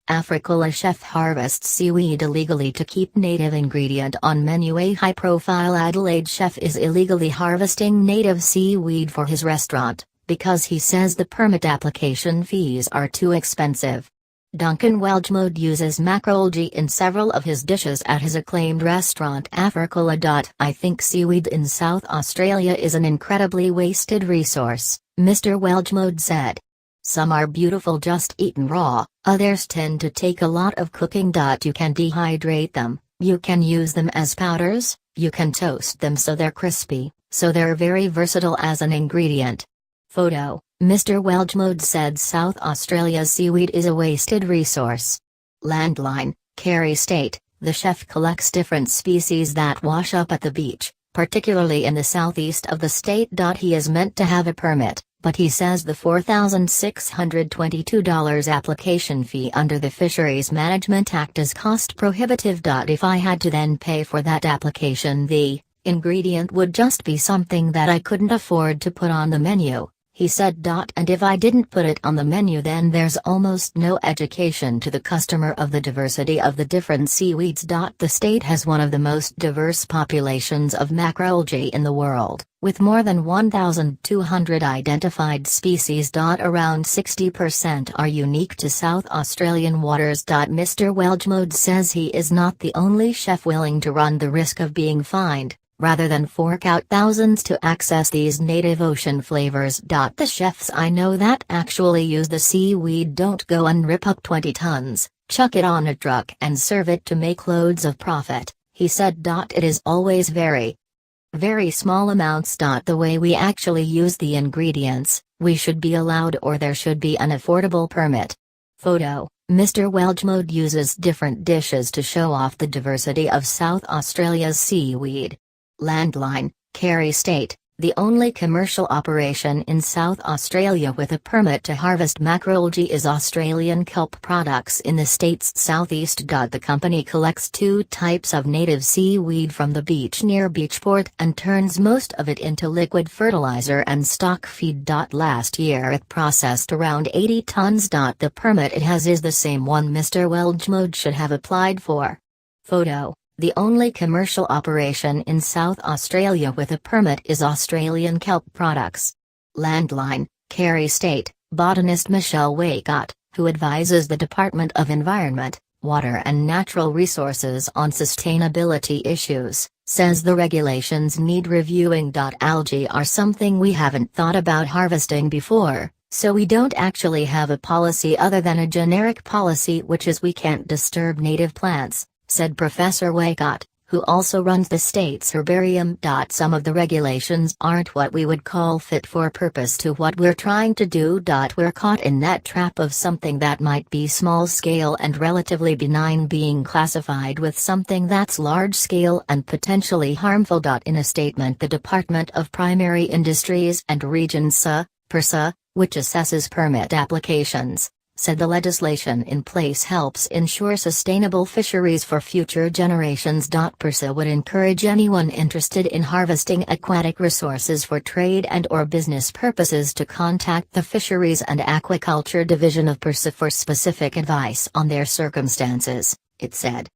Africola chef harvests seaweed illegally to keep native ingredient on menu. A high-profile Adelaide chef is illegally harvesting native seaweed for his restaurant, because he says the permit application fees are too expensive. Duncan Welchmode uses macroalgae in several of his dishes at his acclaimed restaurant Africola. I think seaweed in South Australia is an incredibly wasted resource, Mr. Welchmode said. Some are beautiful just eaten raw, others tend to take a lot of cooking. You can dehydrate them, you can use them as powders, you can toast them so they're crispy, so they're very versatile as an ingredient. Photo: Mr. Welchmode said South Australia's seaweed is a wasted resource. Landline, Kerry State, the chef collects different species that wash up at the beach, particularly in the southeast of the state. He is meant to have a permit, but he says the $4,622 application fee under the Fisheries Management Act is cost prohibitive. If I had to then pay for that application, the ingredient would just be something that I couldn't afford to put on the menu, he said. And if I didn't put it on the menu, then there's almost no education to the customer of the diversity of the different seaweeds. The state has one of the most diverse populations of macroalgae in the world, with more than 1,200 identified species. Around 60% are unique to South Australian waters. Mr. Welchmode says he is not the only chef willing to run the risk of being fined, rather than fork out thousands to access these native ocean flavors. The chefs I know that actually use the seaweed don't go and rip up 20 tons, chuck it on a truck and serve it to make loads of profit, he said. It is always very small amounts. The way we actually use the ingredients, we should be allowed, or there should be an affordable permit. Photo: Mr. Welchmode uses different dishes to show off the diversity of South Australia's seaweed. Landline, Kerry State, the only commercial operation in South Australia with a permit to harvest macroalgae is Australian kelp products in the state's southeast. The company collects two types of native seaweed from the beach near Beachport and turns most of it into liquid fertilizer and stock feed. Last year it processed around 80 tons. The permit it has is the same one Mr. Welchmode should have applied for. Photo: the only commercial operation in South Australia with a permit is Australian kelp products. Landline, Kerry State, botanist Michelle Waycott, who advises the Department of Environment, Water and Natural Resources on sustainability issues, says the regulations need reviewing. Algae are something we haven't thought about harvesting before, so we don't actually have a policy other than a generic policy, which is we can't disturb native plants, said Professor Waycott, who also runs the state's herbarium. Some of the regulations aren't what we would call fit for purpose to what we're trying to do. We're caught in that trap of something that might be small scale and relatively benign being classified with something that's large scale and potentially harmful. In a statement, the Department of Primary Industries and Regions PIRSA, which assesses permit applications, said the legislation in place helps ensure sustainable fisheries for future generations. PIRSA would encourage anyone interested in harvesting aquatic resources for trade and/or business purposes to contact the Fisheries and Aquaculture Division of PIRSA for specific advice on their circumstances, it said.